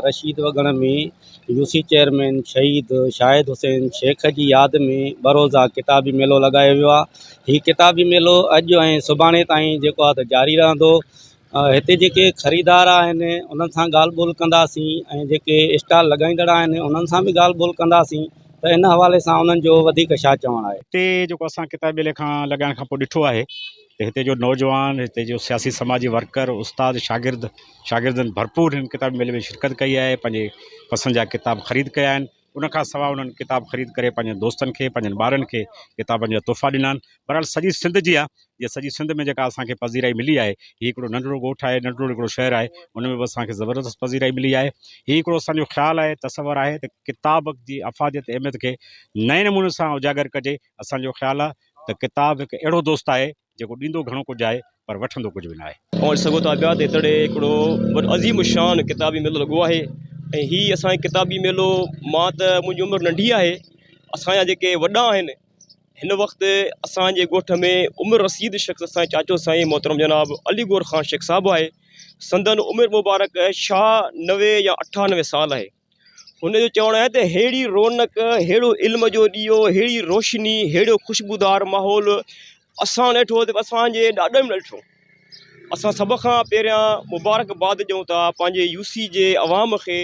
रशीद वगण में UC chairman शहीद शाहिद हुसैन शेख की याद में बरोज़ा किताबी मेलो लगायो वियो आहे। हीउ किताबी मेलो अॼु ऐं सुभाणे ताईं जेको आहे त जारी रहंदो। हिते जेके ख़रीदार आहिनि उन्हनि सां ॻाल्हि ॿोल कंदासीं ऐं जेके स्टॉल लॻाईंदड़ आहिनि उन्हनि सां बि ॻाल्हि ॿोल कंदासीं त इन हवाले सां उन्हनि जो वधीक छा चवणु आहे। हिते जेको असां किताब मेले खां लॻाइण खां पोइ ॾिठो आहे त हिते जो नौजवान, हिते जो सियासी समाजी वर्कर, उस्ताद, शागिर्दनि भरपूर हिन किताब मेले में शिरकत कई आहे, पंहिंजे पसंदि जा किताब ख़रीद कया आहिनि। उनखां सवाइ उन्हनि किताब ख़रीद करे पंहिंजे दोस्तनि खे, पंहिंजनि ॿारनि खे किताबनि जा तोहफ़ा ॾिना आहिनि। बहरहाल सॼी सिंध जी आहे, इहा सॼी सिंध में जेका असांखे पज़ीराई मिली आहे, हीउ हिकिड़ो नंढिड़ो ॻोठु आहे, नंढिड़ो हिकिड़ो शहर आहे, उन में बि असांखे ज़बरदस्त पज़ीराई मिली आहे। हीउ हिकिड़ो असांजो ख़्यालु आहे, तसवर आहे त किताब जी अफ़ादियत अहमियत खे नए नमूने सां उजागर कजे। असांजो ख़्यालु आहे त किताब हिकु अहिड़ो दोस्त आहे जेको ॾींदो घणो कुझु आहे पर वठंदो कुझु बि न आहे। और सघो था पिया त हिते हिकिड़ो वॾो अज़ीम शान किताबी मेलो लॻो आहे ऐं हीअ असांजो किताबी मेलो, मां त मुंहिंजी उमिरि नंढी आहे, असांजा जेके वॾा आहिनि हिन वक़्तु असांजे ॻोठ में उमिरि रसीद शख़्स असांजे चाचो साईं मोहतरम जनाब अली गौर ख़ान शेख साहिबु आहे। संदन उमिरि मुबारक 96 या 98 साल आहे। हुनजो चवणु आहे त अहिड़ी रौनक, अहिड़ो इल्म जो ॾीओ, अहिड़ी रोशनी, अहिड़ो ख़ुशबूदार माहौल असां ॾिठो त असांजे ॾाॾनि में ॾिठो। असां सभ खां पहिरियां मुबारकबाद ॾियूं था पंहिंजे यूसी जे अवाम खे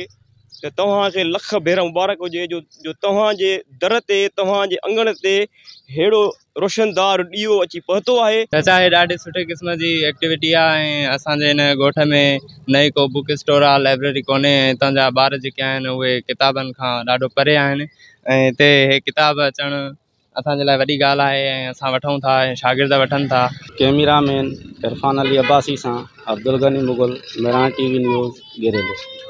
त तव्हांखे लख भेरा मुबारक हुजे जो तव्हांजे दर ते, तव्हांजे अंगण ते अहिड़ो रोशनदार ॾीओ अची पहुतो आहे। असांखे ॾाढी सुठे क़िस्म जी एक्टिविटी आहे ऐं असांजे हिन ॻोठ में नई को बुक स्टोर आहे, लाइब्रेरी कोन्हे। हितां जा ॿार जेके आहिनि उहे किताबनि खां ॾाढो परे आहिनि ऐं हिते हे किताब अचणु असांजे लाइ वॾी ॻाल्हि आहे ऐं असां वठूं था ऐं शागिर्द वठनि था। कैमरामैन इरफान अली अब्बासी सां अब्दुल गनी मुगल, मेरान टीवी न्यूज़, गिरेलो।